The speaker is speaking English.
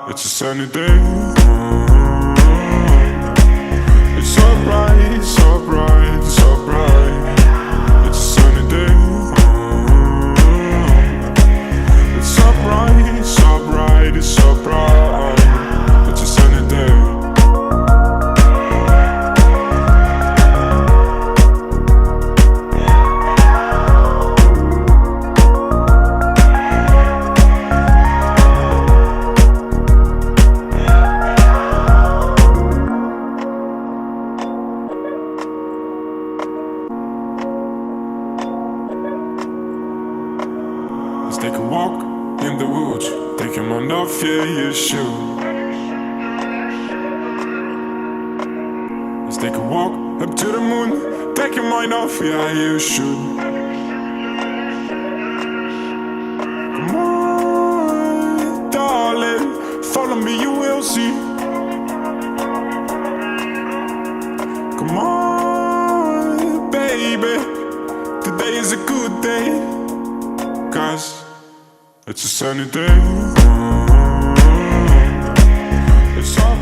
It's a sunny day. It's so bright, so bright, so bright. It's a sunny day. It's so bright, so bright, it's so bright. It's a sunny day. Let's take a walk in the woods. Take your mind off, yeah, you should. Let's take a walk up to the moon. Take your mind off, yeah, you should. Come on, darling, follow me, you will see. Come on, baby, today is a good day, 'cause it's a sunny day. It's all